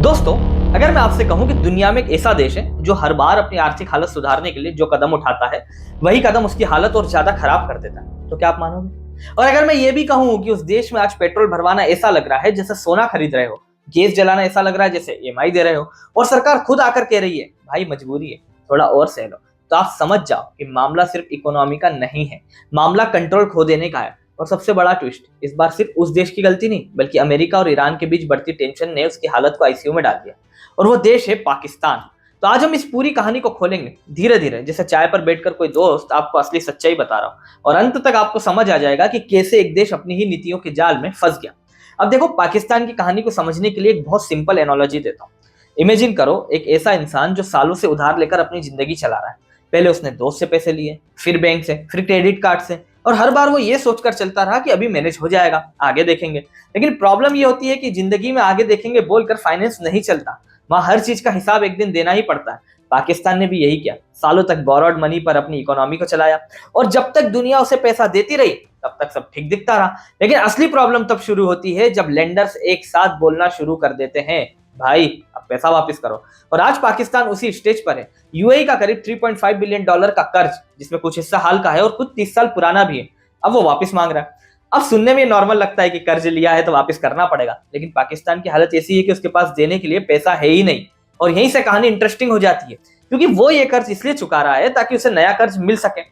दोस्तों, अगर मैं आपसे कहूं कि दुनिया में एक ऐसा देश है जो हर बार अपनी आर्थिक हालत सुधारने के लिए जो कदम उठाता है, वही कदम उसकी हालत और ज्यादा खराब कर देता है, तो क्या आप मानोगे? और अगर मैं ये भी कहूं कि उस देश में आज पेट्रोल भरवाना ऐसा लग रहा है जैसे सोना खरीद रहे हो, गैस जलाना ऐसा लग रहा है जैसे ईएमआई दे रहे हो, और सरकार खुद आकर कह रही है भाई मजबूरी है, थोड़ा और सह लो, तो आप समझ जाओ कि मामला सिर्फ इकोनॉमी का नहीं है, मामला कंट्रोल खो देने का है। और सबसे बड़ा ट्विस्ट, इस बार सिर्फ उस देश की गलती नहीं बल्कि अमेरिका और ईरान के बीच बढ़ती टेंशन ने उसकी हालत को आईसीयू में डाल दिया। और वो देश है पाकिस्तान। तो आज हम इस पूरी कहानी को खोलेंगे धीरे धीरे, जैसे चाय पर बैठकर कोई दोस्त आपको असली सच्चाई बता रहा हो, और अंत तक आपको समझ आ जाएगा कि कैसे एक देश अपनी ही नीतियों के जाल में फंस गया। अब देखो, पाकिस्तान की कहानी को समझने के लिए एक बहुत सिंपल एनालॉजी देता हूँ। इमेजिन करो एक ऐसा इंसान जो सालों से उधार लेकर अपनी जिंदगी चला रहा है। पहले उसने दोस्त से पैसे लिए, फिर बैंक से, फिर क्रेडिट कार्ड से, और हर बार वो ये सोचकर चलता रहा कि अभी मैनेज हो जाएगा, आगे देखेंगे। लेकिन प्रॉब्लम ये होती है कि जिंदगी में आगे देखेंगे बोलकर फाइनेंस नहीं चलता, वहां हर चीज का हिसाब एक दिन देना ही पड़ता है। पाकिस्तान ने भी यही किया, सालों तक बोरोड मनी पर अपनी इकोनॉमी को चलाया, और जब तक दुनिया उसे पैसा देती रही तब तक सब ठीक दिखता रहा। लेकिन असली प्रॉब्लम तब शुरू होती है जब लेंडर्स एक साथ बोलना शुरू कर देते हैं, भाई अब पैसा वापस करो। और आज पाकिस्तान उसी स्टेज पर है। यूएई का करीब $3.5 बिलियन का कर्ज, जिसमें कुछ हिस्सा हाल का है और कुछ 30 साल पुराना भी है, अब वो वापस मांग रहा है। अब सुनने में नॉर्मल लगता है कि कर्ज लिया है तो वापस करना पड़ेगा, लेकिन पाकिस्तान की हालत ऐसी है कि उसके पास देने के लिए पैसा है ही नहीं। और यहीं से कहानी इंटरेस्टिंग हो जाती है, क्योंकि वो ये कर्ज इसलिए चुका रहा है ताकि उसे नया कर्ज मिल सके।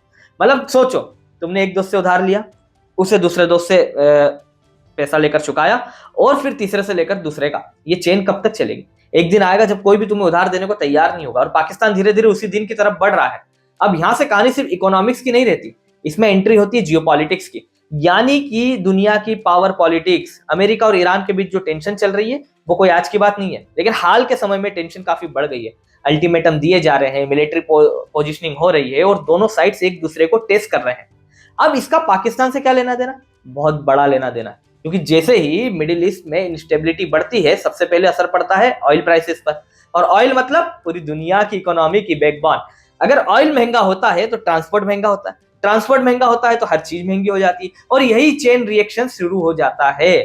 मतलब सोचो, तुमने एक दोस्त से उधार लिया, उसे दूसरे दोस्त से पैसा लेकर चुकाया, और फिर तीसरे से लेकर दूसरे का। ये चेन कब तक चलेगी? एक दिन आएगा जब कोई भी तुम्हें उधार देने को तैयार नहीं होगा, और पाकिस्तान धीरे धीरे उसी दिन की तरफ बढ़ रहा है। अब यहां से कहानी सिर्फ इकोनॉमिक्स की नहीं रहती, इसमें एंट्री होती है जियोपॉलिटिक्स की, यानी कि दुनिया की पावर पॉलिटिक्स। अमेरिका और ईरान के बीच जो टेंशन चल रही है वो कोई आज की बात नहीं है, लेकिन हाल के समय में टेंशन काफी बढ़ गई है। अल्टीमेटम दिए जा रहे हैं, मिलिट्री पोजिशनिंग हो रही है, और दोनों साइड्स एक दूसरे को टेस्ट कर रहे हैं। अब इसका पाकिस्तान से क्या लेना देना? बहुत बड़ा लेना देना है, क्योंकि जैसे ही मिडिल ईस्ट में इंस्टेबिलिटी बढ़ती है, सबसे पहले असर पड़ता है ऑयल प्राइसेस पर। और ऑयल मतलब पूरी दुनिया की इकोनॉमी की बैकबोन। अगर ऑयल महंगा होता है तो ट्रांसपोर्ट महंगा होता है, ट्रांसपोर्ट महंगा होता है तो हर चीज महंगी हो जाती है, और यही चेन रिएक्शन शुरू हो जाता है।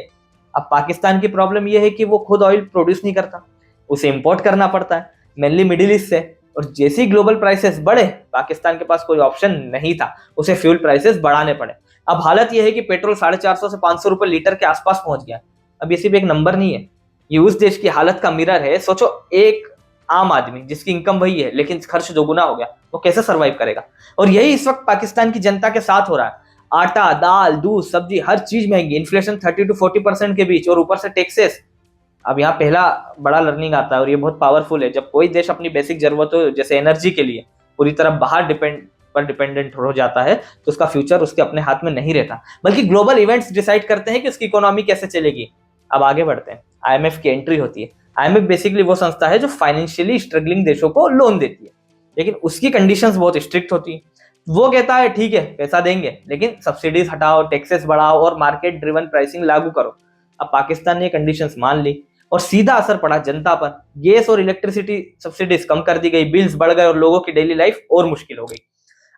अब पाकिस्तान की प्रॉब्लम यह है कि वो खुद ऑयल प्रोड्यूस नहीं करता, उसे इंपोर्ट करना पड़ता है, मेनली मिडिल ईस्ट से। और जैसे ही ग्लोबल प्राइसेस बढ़े, पाकिस्तान के पास कोई ऑप्शन नहीं था, उसे फ्यूल प्राइसेस बढ़ाने पड़े। अब हालत यह है कि पेट्रोल 450 से 500 रुपए लीटर के आसपास पहुंच गया। अब ये सिर्फ एक नंबर नहीं है, ये उस देश की हालत का मिरर है। सोचो, एक आम आदमी जिसकी इनकम वही है लेकिन खर्च दोगुना हो गया, वो कैसे सरवाइव करेगा? और यही इस वक्त पाकिस्तान की जनता के साथ हो रहा है। आटा, दाल, दूध, सब्जी, हर चीज महंगी, इन्फ्लेशन 30 to 40% के बीच, और ऊपर से टैक्सेस। अब यहाँ पहला बड़ा लर्निंग आता है, और ये बहुत पावरफुल है। जब कोई देश अपनी बेसिक जरूरतों जैसे एनर्जी के लिए पूरी तरह बाहर डिपेंडेंट हो जाता है, तो उसका फ्यूचर उसके अपने हाथ में नहीं रहता, बल्कि ग्लोबल इवेंट्स डिसाइड करते हैं कि उसकी इकोनॉमी कैसे चलेगी। अब आगे बढ़ते हैं, आईएमएफ की एंट्री होती है। आईएमएफ बेसिकली वो संस्था है जो फाइनेंशियली स्ट्रगलिंग देशों को लोन देती है, लेकिन उसकी कंडीशंस बहुत स्ट्रिक्ट होती है। वो कहता है ठीक है पैसा देंगे, लेकिन सब्सिडीज हटाओ, टैक्सेस बढ़ाओ, और मार्केट ड्रिवन प्राइसिंग लागू करो। अब पाकिस्तान ने कंडीशंस मान ली, और सीधा असर पड़ा जनता पर। गैस और इलेक्ट्रिसिटी सब्सिडीज कम कर दी गई, बिल्स बढ़ गए, और लोगों की डेली लाइफ और मुश्किल हो गई।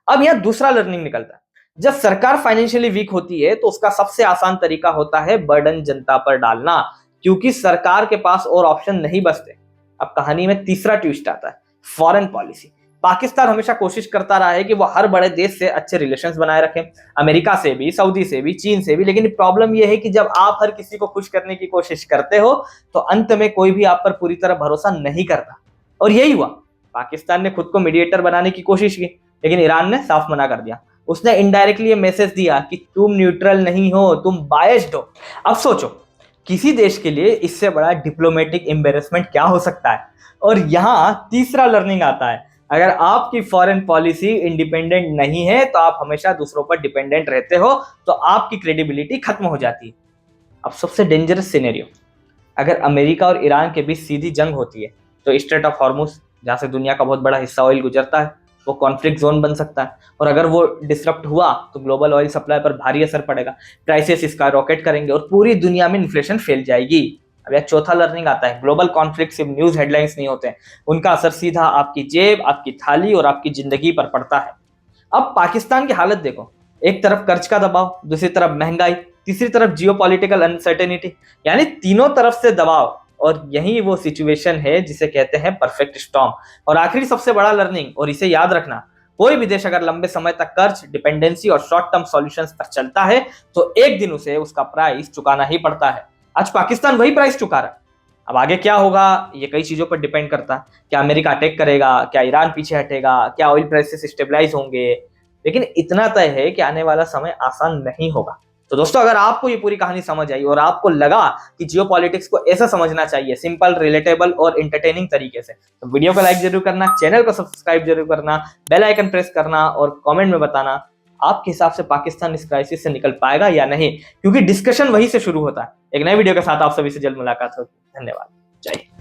अब यह दूसरा लर्निंग निकलता है, जब सरकार फाइनेंशियली वीक होती है तो उसका सबसे आसान तरीका होता है बर्डन जनता पर डालना, क्योंकि सरकार के पास और ऑप्शन नहीं बचते। अब कहानी में तीसरा ट्विस्ट आता है, फॉरेन पॉलिसी। पाकिस्तान हमेशा कोशिश करता रहा है कि वो हर बड़े देश से अच्छे रिलेशंस बनाए रखे, अमेरिका से भी, सऊदी से भी, चीन से भी। लेकिन प्रॉब्लम यह है कि जब आप हर किसी को खुश करने की कोशिश करते हो तो अंत में कोई भी आप पर पूरी तरह भरोसा नहीं करता। और यही हुआ, पाकिस्तान ने खुद को मीडिएटर बनाने की कोशिश की, लेकिन ईरान ने साफ मना कर दिया। उसने इनडायरेक्टली ये मैसेज दिया कि तुम न्यूट्रल नहीं हो, तुम बायस्ड हो। अब सोचो, किसी देश के लिए इससे बड़ा डिप्लोमेटिक एम्बेरसमेंट क्या हो सकता है? और यहाँ तीसरा लर्निंग आता है, अगर आपकी फॉरेन पॉलिसी इंडिपेंडेंट नहीं है तो आप हमेशा दूसरों पर डिपेंडेंट रहते हो, तो आपकी क्रेडिबिलिटी खत्म हो जाती है। अब सबसे डेंजरस सिनेरियो, अगर अमेरिका और ईरान के बीच सीधी जंग होती है तो स्ट्रेट ऑफ हॉर्मुज, जहां से दुनिया का बहुत बड़ा हिस्सा ऑयल गुजरता है, वो कॉन्फ्लिक्ट जोन बन सकता है। और अगर वो डिसरप्ट हुआ तो ग्लोबल ऑयल सप्लाई पर भारी असर पड़ेगा, प्राइसेस इसका रॉकेट करेंगे, और पूरी दुनिया में इन्फ्लेशन फैल जाएगी। अब यह चौथा लर्निंग आता है, ग्लोबल कॉन्फ्लिक्ट सिर्फ न्यूज हेडलाइंस नहीं होते हैं, उनका असर सीधा आपकी जेब, आपकी थाली और आपकी जिंदगी पर पड़ता है। अब पाकिस्तान की हालत देखो, एक तरफ कर्ज का दबाव, दूसरी तरफ महंगाई, तीसरी तरफ जियोपॉलिटिकल अनसर्टेनिटी, यानी तीनों तरफ से दबाव। और यही वो सिचुएशन है जिसे कहते हैं परफेक्ट स्टॉर्म। और आखिरी सबसे बड़ा लर्निंग, और इसे याद रखना, कोई भी देश अगर लंबे समय तक कर्ज, डिपेंडेंसी और शॉर्ट टर्म सॉल्यूशंस पर चलता है तो एक दिन उसे उसका प्राइस चुकाना ही पड़ता है। आज पाकिस्तान वही प्राइस चुका रहा है। अब आगे क्या होगा ये कई चीजों पर डिपेंड करता है। क्या अमेरिका अटैक करेगा, क्या ईरान पीछे हटेगा, क्या ऑयल प्राइसेस स्टेबलाइज होंगे, लेकिन इतना तय है कि आने वाला समय आसान नहीं होगा। तो दोस्तों, अगर आपको ये पूरी कहानी समझ आई और आपको लगा कि जियोपॉलिटिक्स को ऐसा समझना चाहिए, सिंपल, रिलेटेबल और एंटरटेनिंग तरीके से, तो वीडियो को लाइक जरूर करना, चैनल को सब्सक्राइब जरूर करना, बेल आइकन प्रेस करना और कमेंट में बताना आपके हिसाब से पाकिस्तान इस क्राइसिस से निकल पाएगा या नहीं, क्योंकि डिस्कशन वहीं से शुरू होता है। एक नए वीडियो के साथ आप सभी से जल्द मुलाकात होगी। धन्यवाद। जय हिंद।